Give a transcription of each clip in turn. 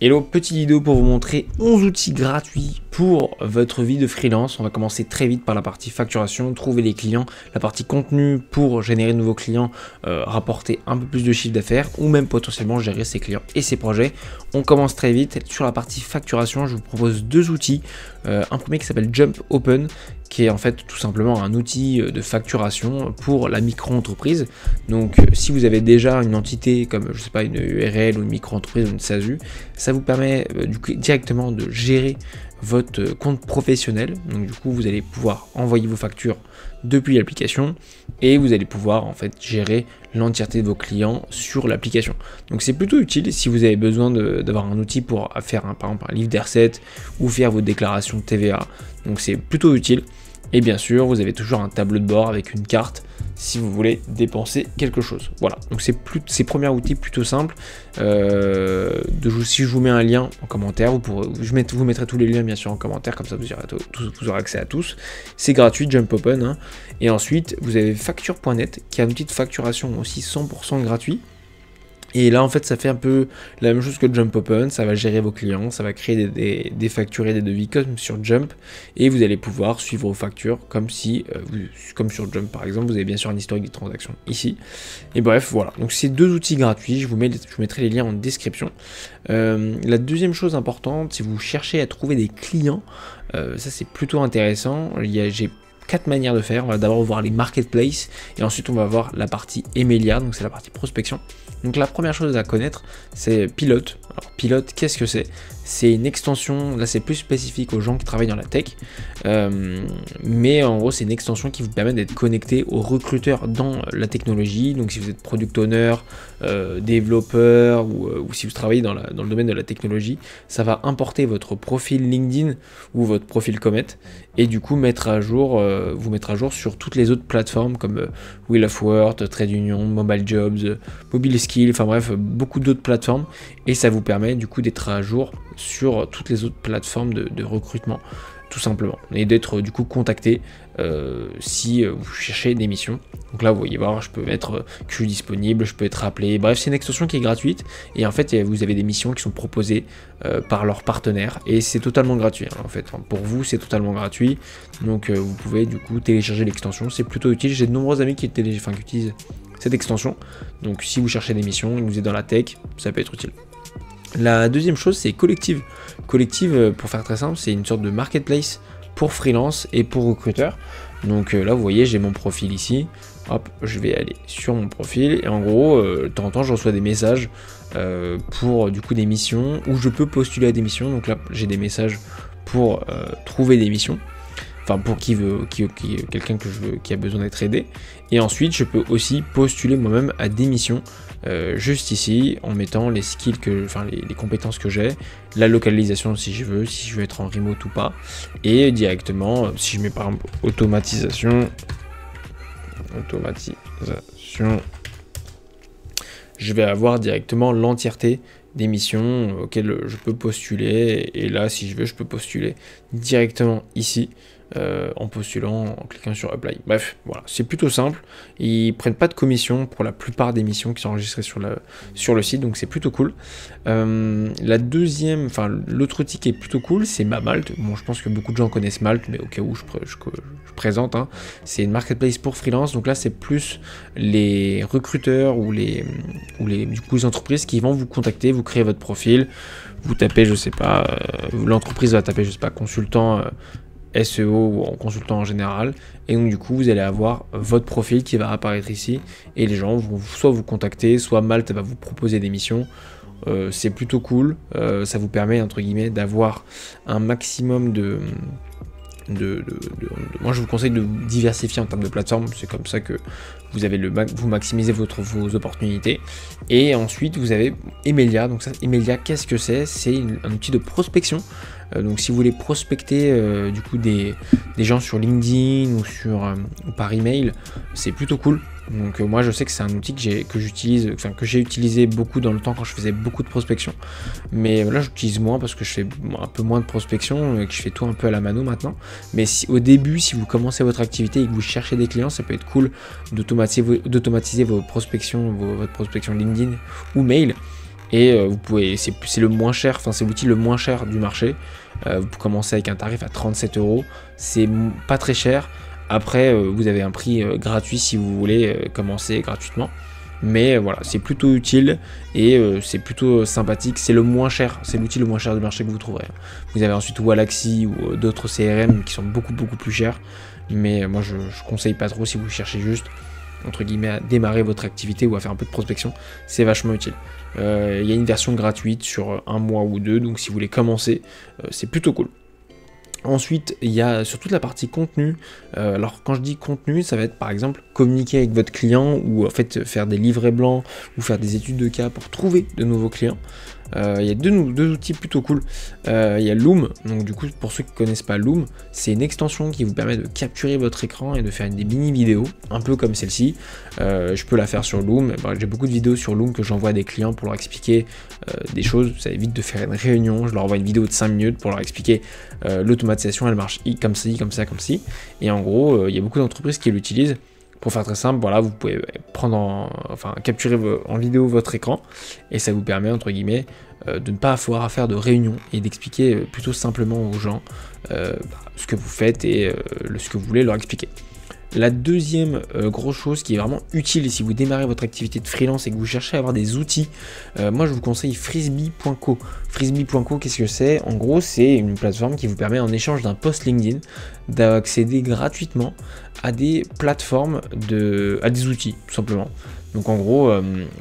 Hello, petite vidéo pour vous montrer 11 outils gratuits pour votre vie de freelance. On va commencer très vite par la partie facturation, trouver les clients, la partie contenu pour générer de nouveaux clients, rapporter un peu plus de chiffre d'affaires ou même potentiellement gérer ses clients et ses projets. On commence très vite. Sur la partie facturation, je vous propose deux outils. Un premier qui s'appelle Jump Open, qui est en fait tout simplement un outil de facturation pour la micro-entreprise. Donc si vous avez déjà une entité comme je sais pas une URL ou une micro-entreprise ou une SASU, ça vous permet directement de gérer votre compte professionnel. Donc du coup vous allez pouvoir envoyer vos factures depuis l'application et vous allez pouvoir en fait gérer l'entièreté de vos clients sur l'application. Donc c'est plutôt utile si vous avez besoin d'avoir un outil pour faire par exemple un livre des recettes ou faire vos déclarations de TVA. Donc c'est plutôt utile. Et bien sûr, vous avez toujours un tableau de bord avec une carte si vous voulez dépenser quelque chose. Voilà, donc c'est premier outil plutôt simple. Si je vous mets un lien en commentaire, je vous mettrai tous les liens bien sûr en commentaire, comme ça vous aurez accès à tous. C'est gratuit, Jump Open. Hein. Et ensuite, vous avez facture.net qui a un outil de facturation aussi 100% gratuit. Et là en fait ça fait un peu la même chose que Jump Open, ça va gérer vos clients, ça va créer des factures et des devis comme sur Jump, et vous allez pouvoir suivre vos factures comme comme sur Jump par exemple, vous avez bien sûr un historique des transactions ici. Et bref voilà, donc c'est deux outils gratuits, je vous mettrai les liens en description. La deuxième chose importante, si vous cherchez à trouver des clients, ça c'est plutôt intéressant. J'ai 4 manières de faire. On va d'abord voir les marketplaces et ensuite on va voir la partie Emilia, donc c'est la partie prospection. Donc la première chose à connaître, c'est Pilote. Alors Pilote, qu'est-ce que c'est? C'est une extension, là c'est plus spécifique aux gens qui travaillent dans la tech, mais en gros c'est une extension qui vous permet d'être connecté aux recruteurs dans la technologie. Donc si vous êtes product owner, développeur ou si vous travaillez dans le domaine de la technologie, ça va importer votre profil LinkedIn ou votre profil Comet et du coup vous mettre à jour sur toutes les autres plateformes comme Wheel of Work, Trade Union, Mobile Jobs, Mobile Skill, enfin bref beaucoup d'autres plateformes, et ça vous permet du coup d'être à jour sur toutes les autres plateformes de recrutement tout simplement, et d'être du coup contacté si vous cherchez des missions. Donc là vous voyez voir, je peux mettre que je suis disponible, je peux être appelé, bref c'est une extension qui est gratuite et en fait vous avez des missions qui sont proposées par leurs partenaires et c'est totalement gratuit hein, en fait, enfin, pour vous c'est totalement gratuit, donc vous pouvez du coup télécharger l'extension, c'est plutôt utile. J'ai de nombreux amis qui utilisent cette extension, donc si vous cherchez des missions et que vous êtes dans la tech, ça peut être utile. La deuxième chose, c'est Collective. Collective, pour faire très simple, c'est une sorte de marketplace pour freelance et pour recruteurs. Donc là, vous voyez, j'ai mon profil ici. Hop, je vais aller sur mon profil et en gros, de temps en temps, je reçois des messages pour du coup des missions où je peux postuler à des missions. Donc là, j'ai des messages pour trouver des missions. Enfin, pour quelqu'un qui a besoin d'être aidé. Et ensuite, je peux aussi postuler moi-même à des missions juste ici, en mettant les skills les compétences que j'ai, la localisation si je veux être en remote ou pas, et directement, si je mets par exemple automatisation, je vais avoir directement l'entièreté des missions auxquelles je peux postuler, et là si je veux je peux postuler directement ici en postulant, en cliquant sur Apply. Bref, voilà, c'est plutôt simple. Ils prennent pas de commission pour la plupart des missions qui sont enregistrées sur le site, donc c'est plutôt cool. L'autre outil qui est plutôt cool, c'est Malt. Bon, je pense que beaucoup de gens connaissent Malt, mais au cas où je présente, hein, c'est une marketplace pour freelance. Donc là, c'est plus les recruteurs ou les entreprises qui vont vous contacter, vous créez votre profil, vous tapez, je sais pas, l'entreprise va taper, je sais pas, consultant SEO ou en consultant en général, et donc du coup vous allez avoir votre profil qui va apparaître ici et les gens vont soit vous contacter, soit Malt va vous proposer des missions. C'est plutôt cool, ça vous permet entre guillemets d'avoir un maximum moi je vous conseille de diversifier en termes de plateforme, c'est comme ça que vous maximisez vos opportunités. Et ensuite vous avez Emilia. Donc ça, Emilia, qu'est-ce que c'est? C'est un outil de prospection. Donc si vous voulez prospecter du coup des gens sur LinkedIn ou par email, c'est plutôt cool. Donc moi je sais que c'est un outil que j'ai utilisé beaucoup dans le temps quand je faisais beaucoup de prospection, mais là j'utilise moins parce que je fais un peu moins de prospection et que je fais tout un peu à la mano maintenant. Mais au début, si vous commencez votre activité et que vous cherchez des clients, ça peut être cool d'automatiser votre prospection LinkedIn ou mail. Et vous pouvez, c'est le moins cher, enfin c'est l'outil le moins cher du marché. Vous commencez avec un tarif à 37 €, c'est pas très cher. Après, vous avez un prix gratuit si vous voulez commencer gratuitement. Mais voilà, c'est plutôt utile et c'est plutôt sympathique. C'est le moins cher, c'est l'outil le moins cher du marché que vous trouverez. Vous avez ensuite Wallaxy ou d'autres CRM qui sont beaucoup plus chers. Mais moi, je conseille pas trop si vous cherchez juste, entre guillemets, à démarrer votre activité ou à faire un peu de prospection. C'est vachement utile. Il y a une version gratuite sur 1 mois ou 2, donc si vous voulez commencer, c'est plutôt cool. Ensuite, il y a sur toute la partie contenu. Alors quand je dis contenu, ça va être par exemple communiquer avec votre client ou en fait faire des livrets blancs ou faire des études de cas pour trouver de nouveaux clients. Il y a deux outils plutôt cool. Il y a Loom, donc du coup pour ceux qui ne connaissent pas Loom, c'est une extension qui vous permet de capturer votre écran et de faire des mini vidéos, un peu comme celle-ci. Je peux la faire sur Loom. J'ai beaucoup de vidéos sur Loom que j'envoie à des clients pour leur expliquer des choses. Ça évite de faire une réunion. Je leur envoie une vidéo de 5 minutes pour leur expliquer l'automatisation, elle marche comme ci, comme ça, comme ci. Et en gros, il y a beaucoup d'entreprises qui l'utilisent. Pour faire très simple, voilà, vous pouvez capturer en vidéo votre écran et ça vous permet, entre guillemets, de ne pas avoir à faire de réunion et d'expliquer plutôt simplement aux gens ce que vous faites et ce que vous voulez leur expliquer. La deuxième grosse chose qui est vraiment utile si vous démarrez votre activité de freelance et que vous cherchez à avoir des outils, moi je vous conseille Frisbee.co. Frisbee.co, qu'est-ce que c'est? En gros, c'est une plateforme qui vous permet en échange d'un post LinkedIn d'accéder gratuitement à des plateformes, à des outils, tout simplement. Donc en gros,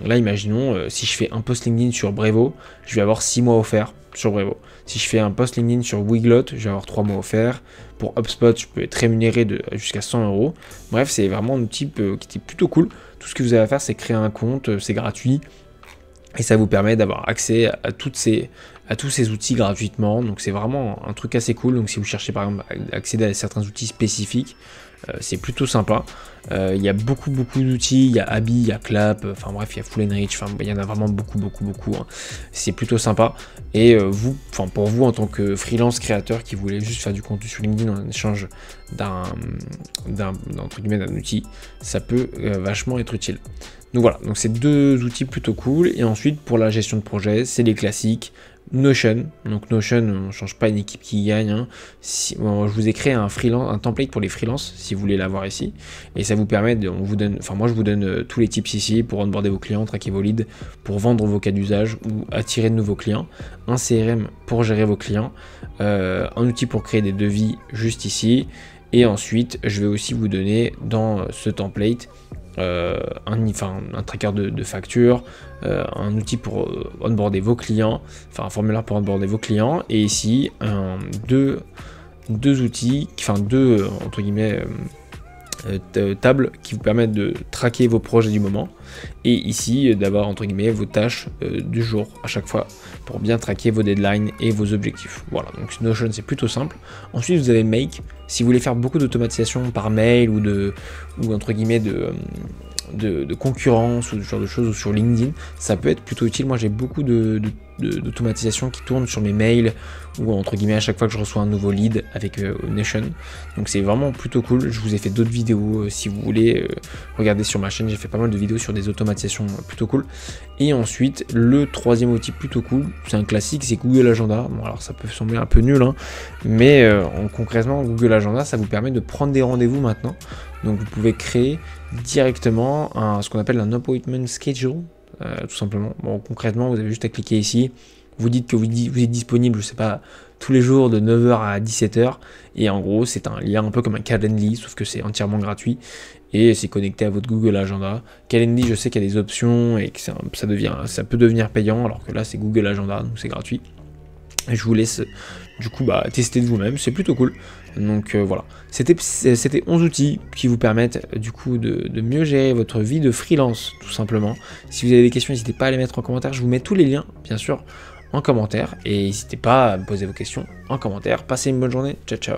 là imaginons, si je fais un post LinkedIn sur Brevo, je vais avoir 6 mois offerts sur Brevo. Si je fais un post LinkedIn sur Weglot, je vais avoir 3 mois offerts. Pour HubSpot, je peux être rémunéré jusqu'à 100 €. Bref, c'est vraiment un outil qui est plutôt cool. Tout ce que vous avez à faire, c'est créer un compte, c'est gratuit. Et ça vous permet d'avoir accès à tous ces outils gratuitement. Donc c'est vraiment un truc assez cool. Donc si vous cherchez par exemple à accéder à certains outils spécifiques, c'est plutôt sympa. Il y a beaucoup d'outils, il y a Abi, il y a Clap, enfin bref, il y a Full Enrich, il y en a vraiment beaucoup. Hein. C'est plutôt sympa. Et pour vous en tant que freelance créateur qui voulait juste faire du contenu sur LinkedIn en échange d'un outil, ça peut vachement être utile. Donc voilà, donc c'est deux outils plutôt cool. Et ensuite pour la gestion de projet, c'est les classiques. Notion, donc Notion, on ne change pas une équipe qui gagne. Hein. Je vous ai créé un template pour les freelances si vous voulez l'avoir ici, et ça vous permet moi je vous donne tous les tips ici pour onboarder vos clients, traquer vos leads, pour vendre vos cas d'usage ou attirer de nouveaux clients, un CRM pour gérer vos clients, un outil pour créer des devis juste ici, et ensuite je vais aussi vous donner dans ce template un tracker de factures, un outil pour onboarder vos clients, enfin un formulaire pour onboarder vos clients, et ici deux outils, entre guillemets tables qui vous permettent de traquer vos projets du moment, et ici d'avoir entre guillemets vos tâches du jour à chaque fois pour bien traquer vos deadlines et vos objectifs. Voilà, donc Notion c'est plutôt simple. Ensuite vous avez Make, si vous voulez faire beaucoup d'automatisation par mail ou entre guillemets de concurrence ou ce genre de choses, ou sur LinkedIn, ça peut être plutôt utile. Moi j'ai beaucoup d'automatisation qui tourne sur mes mails ou entre guillemets à chaque fois que je reçois un nouveau lead avec Notion, donc c'est vraiment plutôt cool. Je vous ai fait d'autres vidéos si vous voulez regarder sur ma chaîne, j'ai fait pas mal de vidéos sur des automatisations plutôt cool. Et ensuite le troisième outil plutôt cool, c'est un classique, c'est Google Agenda. Bon alors ça peut sembler un peu nul hein, mais concrètement Google Agenda ça vous permet de prendre des rendez-vous maintenant. Donc vous pouvez créer directement ce qu'on appelle un appointment schedule, tout simplement. Bon, concrètement, vous avez juste à cliquer ici. Vous dites que vous êtes disponible, je sais pas, tous les jours de 9h à 17h. Et en gros, c'est un lien un peu comme un Calendly, sauf que c'est entièrement gratuit. Et c'est connecté à votre Google Agenda. Calendly, je sais qu'il y a des options et que ça peut devenir payant, alors que là, c'est Google Agenda, donc c'est gratuit. Et je vous laisse du coup tester de vous-même, c'est plutôt cool. Donc voilà, c'était 11 outils qui vous permettent du coup de mieux gérer votre vie de freelance tout simplement. Si vous avez des questions, n'hésitez pas à les mettre en commentaire, je vous mets tous les liens bien sûr en commentaire, et n'hésitez pas à me poser vos questions en commentaire. Passez une bonne journée, ciao ciao.